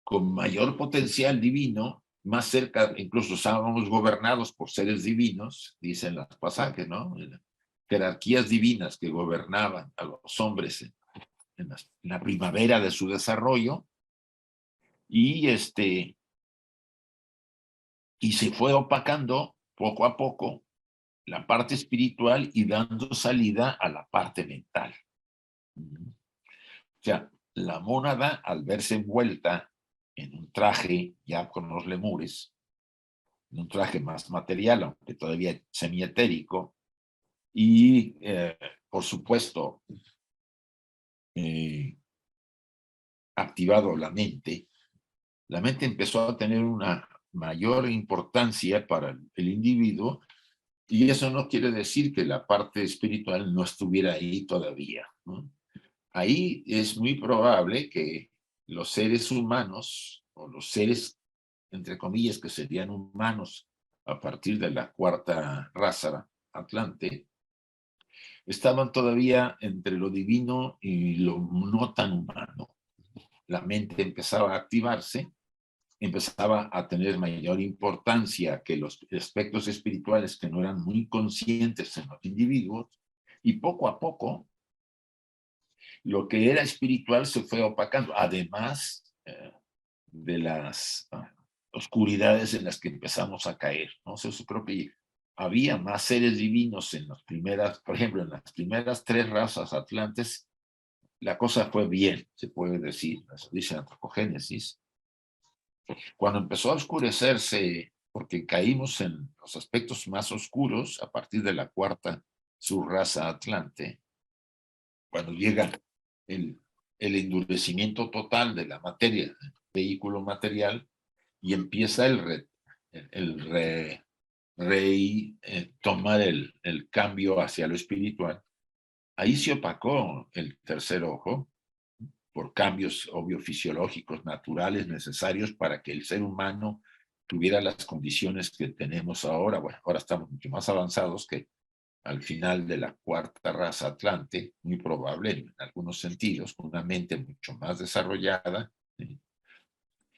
Con mayor potencial divino, más cerca, incluso estábamos gobernados por seres divinos, dicen los pasajes, ¿no? Jerarquías divinas que gobernaban a los hombres en la primavera de su desarrollo, y se fue opacando poco a poco la parte espiritual y dando salida a la parte mental. O sea, la mónada, al verse envuelta en un traje ya con los lemures, en un traje más material, aunque todavía semietérico, y por supuesto activado la mente empezó a tener una mayor importancia para el individuo, y eso no quiere decir que la parte espiritual no estuviera ahí todavía, ¿no? Ahí es muy probable que los seres humanos, o los seres, entre comillas, que serían humanos a partir de la cuarta raza Atlante, estaban todavía entre lo divino y lo no tan humano. La mente empezaba a activarse, empezaba a tener mayor importancia que los aspectos espirituales que no eran muy conscientes en los individuos, y poco a poco lo que era espiritual se fue opacando, además de las oscuridades en las que empezamos a caer, ¿no? Yo creo que había más seres divinos en las primeras, por ejemplo, en las primeras 3 razas atlantes, la cosa fue bien, se puede decir, eso dice Antropogénesis, Cuando empezó a oscurecerse, porque caímos en los aspectos más oscuros a partir de la cuarta subraza Atlante, cuando llega el endurecimiento total de la materia, el vehículo material, y empieza tomar el cambio hacia lo espiritual, ahí se opacó el tercer ojo por cambios obvio fisiológicos naturales necesarios para que el ser humano tuviera las condiciones que tenemos ahora. Bueno, ahora estamos mucho más avanzados que al final de la cuarta raza Atlante, muy probable en algunos sentidos, con una mente mucho más desarrollada. ¿Sí?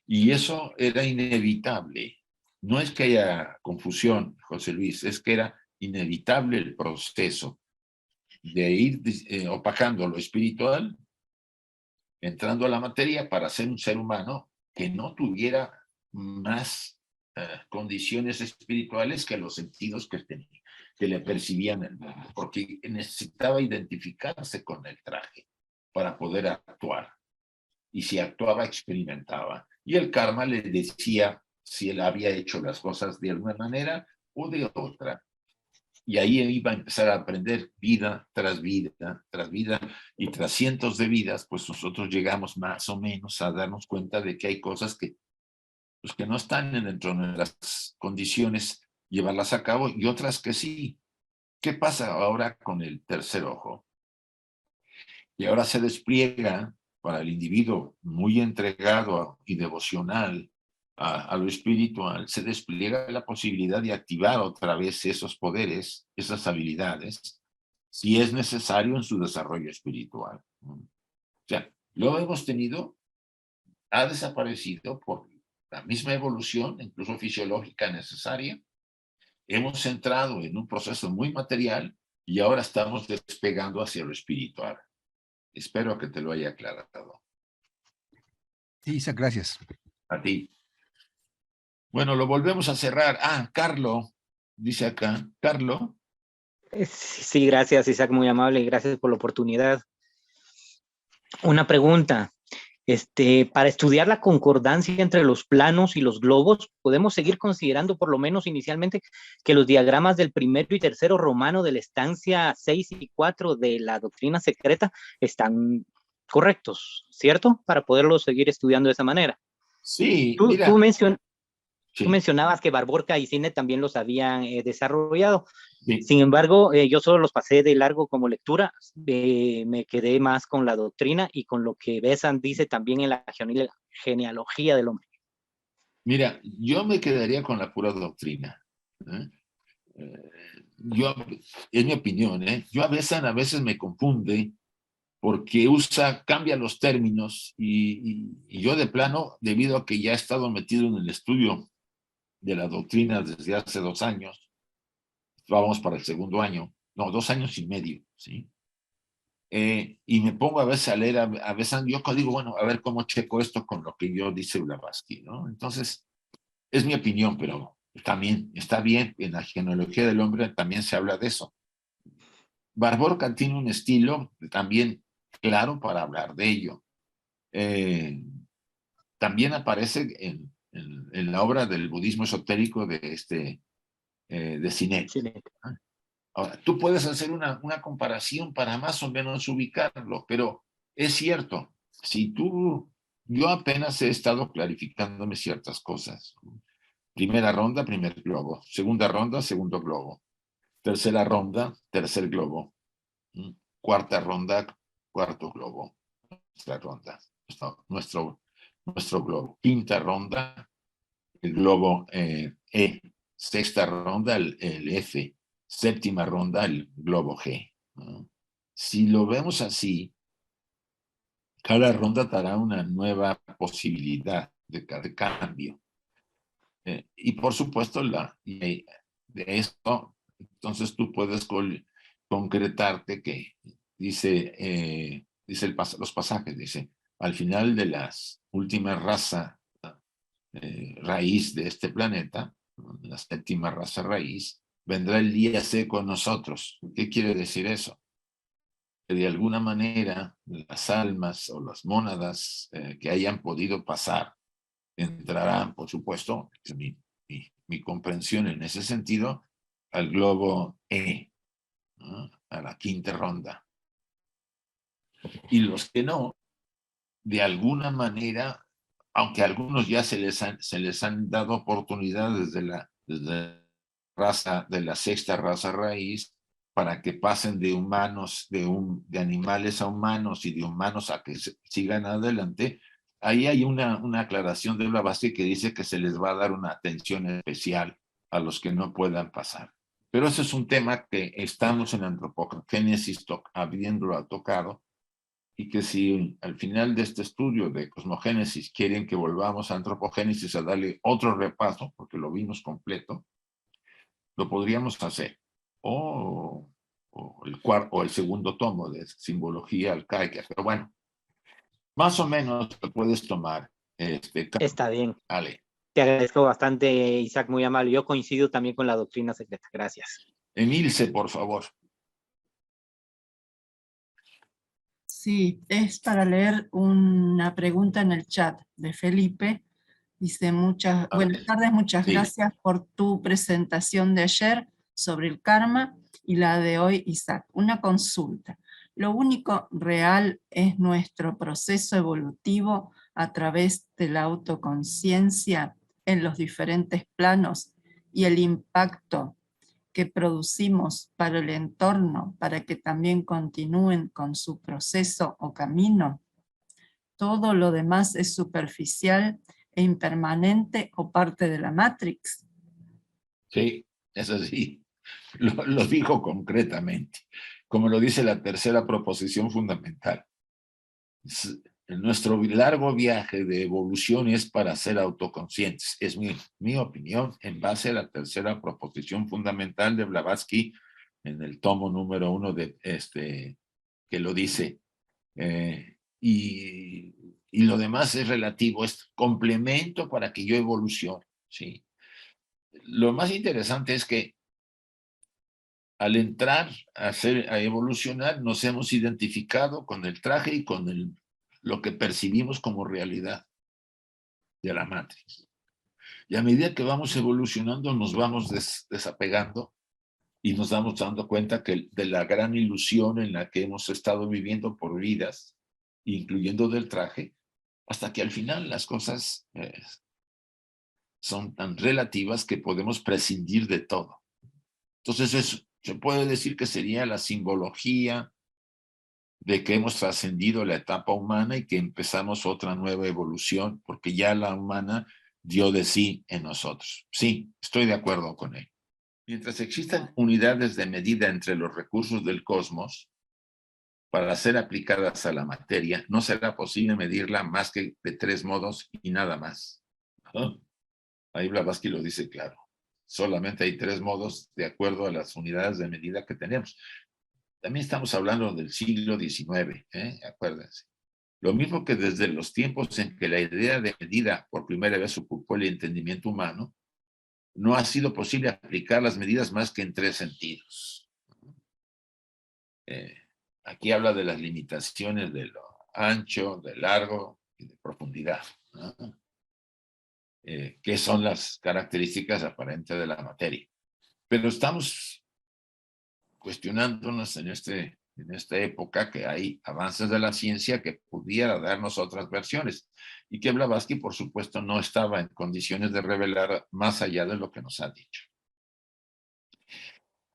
Y eso era inevitable. No es que haya confusión, José Luis, es que era inevitable el proceso de ir opacando lo espiritual, entrando a la materia para ser un ser humano que no tuviera más condiciones espirituales que los sentidos que le percibían el mundo, porque necesitaba identificarse con el traje para poder actuar. Y si actuaba, experimentaba. Y el karma le decía si él había hecho las cosas de alguna manera o de otra. Y ahí iba a empezar a aprender vida tras vida, y tras cientos de vidas, pues nosotros llegamos más o menos a darnos cuenta de que hay cosas que, pues, que no están dentro de las condiciones llevarlas a cabo y otras que sí. ¿Qué pasa ahora con el tercer ojo? Y ahora se despliega para el individuo muy entregado y devocional a lo espiritual, se despliega la posibilidad de activar otra vez esos poderes, esas habilidades, si es necesario en su desarrollo espiritual. O sea, lo hemos tenido, ha desaparecido por la misma evolución, incluso fisiológica necesaria. Hemos entrado en un proceso muy material y ahora estamos despegando hacia lo espiritual. Espero que te lo haya aclarado. Sí, Isaac, gracias. A ti. Bueno, lo volvemos a cerrar. Carlo, dice acá. Carlo. Sí, gracias, Isaac, muy amable, gracias por la oportunidad. Una pregunta. Para estudiar la concordancia entre los planos y los globos, podemos seguir considerando, por lo menos inicialmente, que los diagramas del primero y tercero romano de la estancia 6 y 4 de la doctrina secreta están correctos, ¿cierto? Para poderlos seguir estudiando de esa manera. Sí, Tú mira. Tú mencionabas que Barborca y Cine también los habían desarrollado. Sí. Sin embargo, yo solo los pasé de largo como lectura. Me quedé más con la doctrina y con lo que Besant dice también en la genealogía del hombre. Mira, yo me quedaría con la pura doctrina. Es mi opinión, yo a veces me confunde porque cambia los términos y yo de plano, debido a que ya he estado metido en el estudio de la doctrina desde hace 2 años, vamos para el segundo año, no, 2 años y medio, ¿sí? Y me pongo a veces a leer, a veces yo digo, bueno, a ver cómo checo esto con lo que yo dice Blavatsky, ¿no? Entonces, es mi opinión, pero también está bien, en la genealogía del hombre también se habla de eso. Barborca tiene un estilo también claro para hablar de ello. También aparece en la obra del budismo esotérico de Sinek. Ahora, tú puedes hacer una comparación para más o menos ubicarlo, pero es cierto, yo apenas he estado clarificándome ciertas cosas. Primera ronda, primer globo. Segunda ronda, segundo globo. Tercera ronda, tercer globo. Cuarta ronda, cuarto globo. Nuestra ronda, nuestro globo. Quinta ronda, el globo E. Sexta ronda, el F. Séptima ronda, el globo G. Si lo vemos así, cada ronda dará una nueva posibilidad de cambio. Y por supuesto, de esto, entonces tú puedes concretarte que dice los pasajes, dice, al final de las últimas razas raíz de este planeta, la séptima raza raíz, vendrá el día C con nosotros. ¿Qué quiere decir eso? Que de alguna manera las almas o las mónadas que hayan podido pasar entrará, por supuesto, mi comprensión en ese sentido, al globo E, ¿no? A la quinta ronda. Y los que no, de alguna manera, aunque a algunos ya se les han dado oportunidades desde la sexta raza raíz, para que pasen de humanos, de animales a humanos y de humanos a que sigan adelante, ahí hay una aclaración de Blavatsky que dice que se les va a dar una atención especial a los que no puedan pasar. Pero ese es un tema que estamos en Antropogénesis habiéndolo tocado, y que si al final de este estudio de cosmogénesis quieren que volvamos a antropogénesis a darle otro repaso, porque lo vimos completo, lo podríamos hacer. O el segundo tomo de simbología arcaica. Pero bueno, más o menos lo puedes tomar. Está bien. Ale. Te agradezco bastante, Isaac, muy amable. Yo coincido también con la doctrina secreta. Gracias. Emilce, por favor. Sí, es para leer una pregunta en el chat de Felipe. Dice, buenas tardes, muchas gracias por tu presentación de ayer sobre el karma y la de hoy, Isaac. Una consulta. ¿Lo único real es nuestro proceso evolutivo a través de la autoconciencia en los diferentes planos y el impacto que producimos para el entorno para que también continúen con su proceso o camino? ¿Todo lo demás es superficial e impermanente o parte de la Matrix? Sí, es así. Lo dijo concretamente, como lo dice la tercera proposición fundamental. Nuestro largo viaje de evolución es para ser autoconscientes. Es mi opinión en base a la tercera proposición fundamental de Blavatsky en el tomo número 1 que lo dice. Y lo demás es relativo, es complemento para que yo evolucione. ¿Sí? Lo más interesante es que al entrar a evolucionar, nos hemos identificado con el traje y con lo que percibimos como realidad de la Matrix. Y a medida que vamos evolucionando, nos vamos desapegando y nos vamos dando cuenta de la gran ilusión en la que hemos estado viviendo por vidas, incluyendo del traje, hasta que al final las cosas son tan relativas que podemos prescindir de todo. Entonces se puede decir que sería la simbología de que hemos trascendido la etapa humana y que empezamos otra nueva evolución, porque ya la humana dio de sí en nosotros. Sí, estoy de acuerdo con él. Mientras existan unidades de medida entre los recursos del cosmos para ser aplicadas a la materia, no será posible medirla más que de 3 modos y nada más. ¿No? Ahí Blavatsky lo dice claro. Solamente hay 3 modos de acuerdo a las unidades de medida que tenemos. También estamos hablando del siglo XIX, acuérdense. Lo mismo que desde los tiempos en que la idea de medida por primera vez ocupó el entendimiento humano, no ha sido posible aplicar las medidas más que en 3 sentidos. Aquí habla de las limitaciones de lo ancho, de largo y de profundidad, ¿no? Que son las características aparentes de la materia. Pero estamos cuestionándonos en esta época que hay avances de la ciencia que pudiera darnos otras versiones, y que Blavatsky, por supuesto, no estaba en condiciones de revelar más allá de lo que nos ha dicho.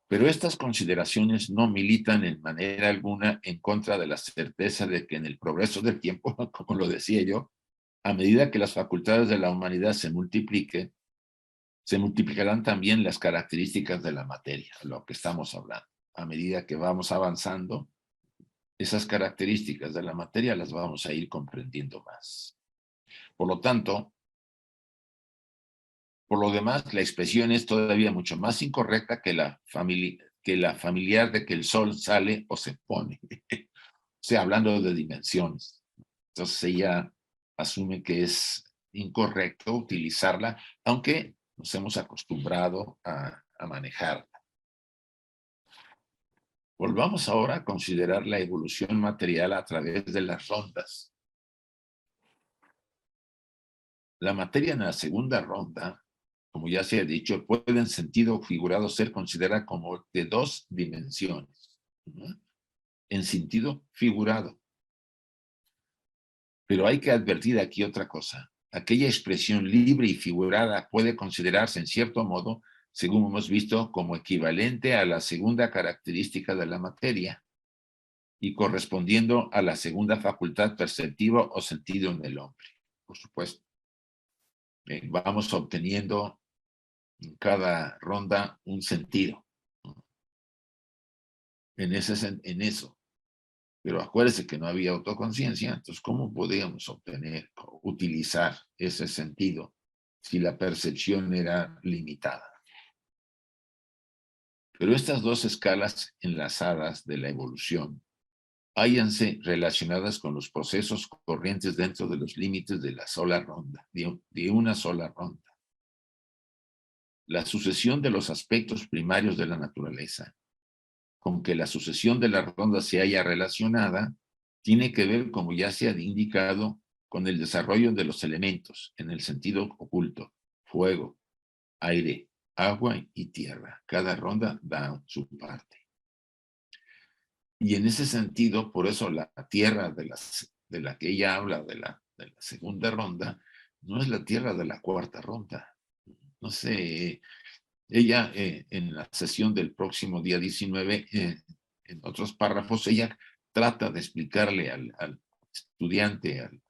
Pero estas consideraciones no militan en manera alguna en contra de la certeza de que en el progreso del tiempo, como lo decía yo, a medida que las facultades de la humanidad se multipliquen, se multiplicarán también las características de la materia, lo que estamos hablando. A medida que vamos avanzando, esas características de la materia las vamos a ir comprendiendo más. Por lo tanto, por lo demás, la expresión es todavía mucho más incorrecta que la familiar de que el sol sale o se pone. O sea, hablando de dimensiones. Entonces ella asume que es incorrecto utilizarla, aunque nos hemos acostumbrado a manejarla. Volvamos ahora a considerar la evolución material a través de las rondas. La materia en la segunda ronda, como ya se ha dicho, puede en sentido figurado ser considerada como de 2 dimensiones, ¿no? En sentido figurado. Pero hay que advertir aquí otra cosa. Aquella expresión libre y figurada puede considerarse en cierto modo, según hemos visto, como equivalente a la segunda característica de la materia y correspondiendo a la segunda facultad perceptiva o sentido en el hombre, por supuesto. Vamos obteniendo en cada ronda un sentido, ¿no? en eso. Pero acuérdense que no había autoconciencia, entonces ¿cómo podíamos utilizar ese sentido si la percepción era limitada? Pero estas dos escalas enlazadas de la evolución hállanse relacionadas con los procesos corrientes dentro de los límites de la sola ronda, de una sola ronda. La sucesión de los aspectos primarios de la naturaleza, con que la sucesión de la ronda se haya relacionada, tiene que ver, como ya se ha indicado, con el desarrollo de los elementos, en el sentido oculto, fuego, aire, agua y tierra. Cada ronda da su parte. Y en ese sentido, por eso la tierra de la que ella habla, de la segunda ronda, no es la tierra de la cuarta ronda. No sé, ella en la sesión del próximo día 19, en otros párrafos, ella trata de explicarle al estudiante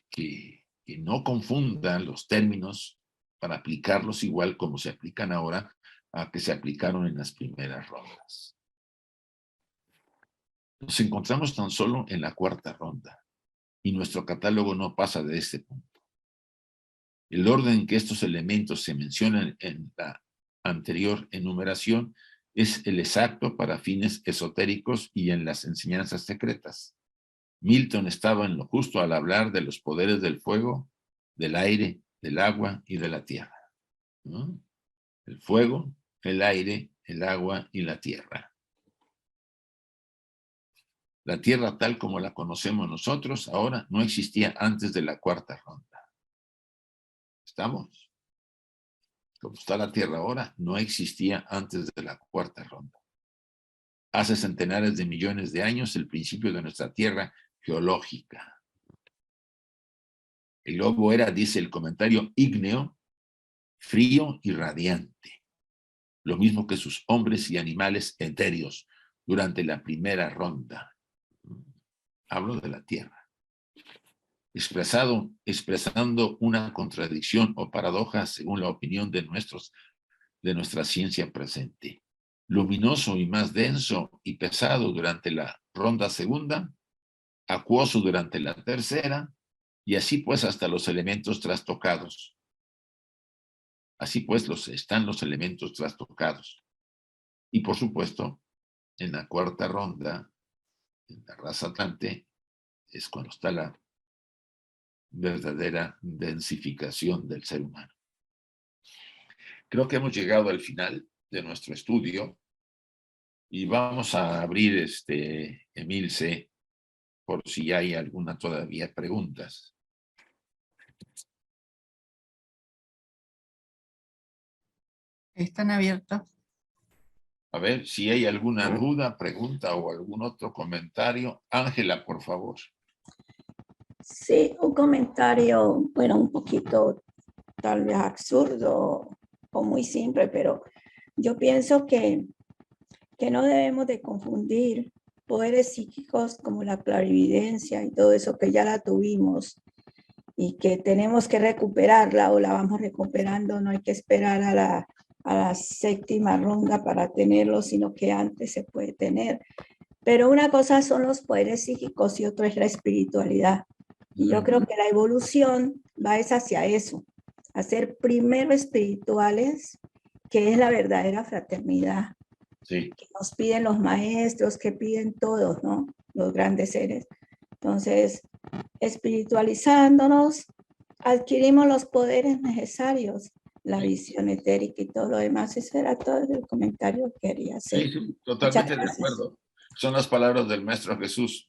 que no confunda los términos para aplicarlos igual como se aplican ahora a que se aplicaron en las primeras rondas. Nos encontramos tan solo en la cuarta ronda y nuestro catálogo no pasa de este punto. El orden en que estos elementos se mencionan en la anterior enumeración es el exacto para fines esotéricos y en las enseñanzas secretas. Milton estaba en lo justo al hablar de los poderes del fuego, del aire, del agua y de la tierra, ¿no? El fuego, el aire, el agua y la tierra. La tierra tal como la conocemos nosotros ahora no existía antes de la cuarta ronda. ¿Estamos? Como está la tierra ahora, no existía antes de la cuarta ronda. Hace centenares de millones de años, el principio de nuestra tierra geológica. El globo era, dice el comentario, ígneo, frío y radiante. Lo mismo que sus hombres y animales etéreos durante la primera ronda. Hablo de la tierra. Expresando una contradicción o paradoja según la opinión de nuestra ciencia presente. Luminoso y más denso y pesado durante la ronda segunda, acuoso durante la tercera, y así pues hasta los elementos trastocados. Así pues están los elementos trastocados. Y por supuesto, en la cuarta ronda, en la raza Atlante, es cuando está la verdadera densificación del ser humano. Creo que hemos llegado al final de nuestro estudio y vamos a abrir Emilce por si hay alguna todavía preguntas. Están abiertos. A ver, si hay alguna duda, pregunta o algún otro comentario. Ángela, por favor. Sí, un comentario, bueno, un poquito tal vez absurdo o muy simple, pero yo pienso que no debemos de confundir poderes psíquicos como la clarividencia y todo eso que ya la tuvimos y que tenemos que recuperarla o la vamos recuperando, no hay que esperar a la séptima ronda para tenerlo, sino que antes se puede tener. Pero una cosa son los poderes psíquicos y otra es la espiritualidad. Y yo creo que la evolución va hacia eso, a ser primero espirituales, que es la verdadera fraternidad. Sí. Que nos piden los maestros, que piden todos, ¿no? Los grandes seres. Entonces, espiritualizándonos, adquirimos los poderes necesarios, la visión etérica y todo lo demás. Ese era todo el comentario que quería hacer. Sí, sí, totalmente de acuerdo. Son las palabras del Maestro Jesús.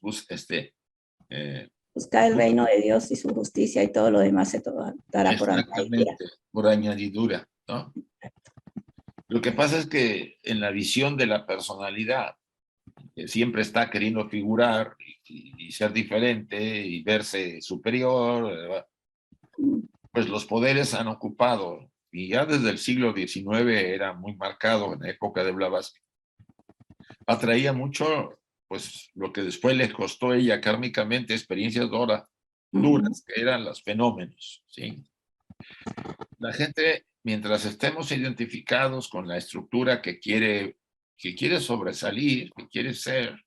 buscar el reino de Dios y su justicia y todo lo demás se dará por añadidura. Exactamente, por añadidura, ¿no? Lo que pasa es que en la visión de la personalidad, que siempre está queriendo figurar y ser diferente y verse superior, pues los poderes han ocupado, y ya desde el siglo XIX era muy marcado en la época de Blavatsky. Atraía mucho, pues, lo que después le costó a ella kármicamente experiencias duras, que eran los fenómenos, ¿sí? La gente, mientras estemos identificados con la estructura que quiere sobresalir, que quiere ser,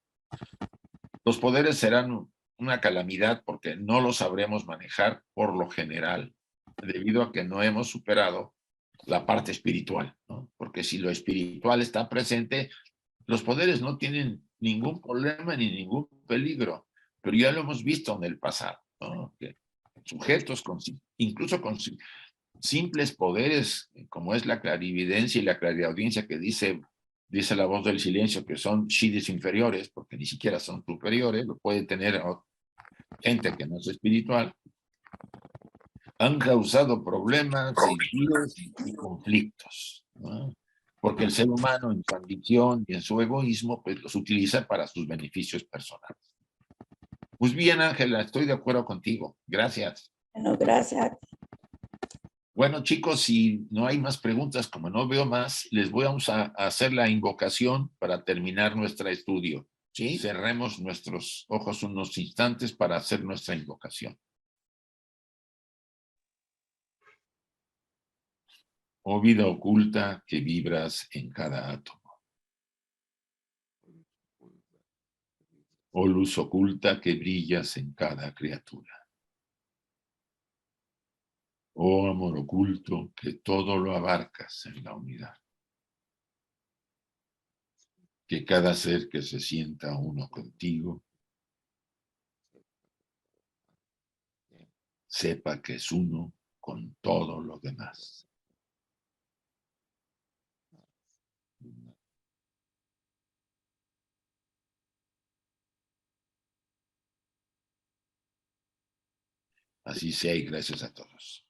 los poderes serán una calamidad porque no los sabremos manejar por lo general, debido a que no hemos superado la parte espiritual, ¿no? Porque si lo espiritual está presente, los poderes no tienen ningún problema ni ningún peligro, pero ya lo hemos visto en el pasado, ¿no? Que sujetos incluso con simples poderes, como es la clarividencia y la clariaudiencia que dice la voz del silencio, que son shidis inferiores, porque ni siquiera son superiores, lo puede tener gente que no es espiritual, han causado problemas y conflictos, ¿no? Porque el ser humano en su ambición y en su egoísmo, pues los utiliza para sus beneficios personales. Pues bien, Ángela, estoy de acuerdo contigo. Gracias. Bueno, gracias. Bueno, chicos, si no hay más preguntas, como no veo más, les voy a hacer la invocación para terminar nuestro estudio, ¿sí? Cerremos nuestros ojos unos instantes para hacer nuestra invocación. Oh vida oculta que vibras en cada átomo. Oh luz oculta que brillas en cada criatura. Oh amor oculto que todo lo abarcas en la unidad. Que cada ser que se sienta uno contigo sepa que es uno con todo lo demás. Así sea y gracias a todos.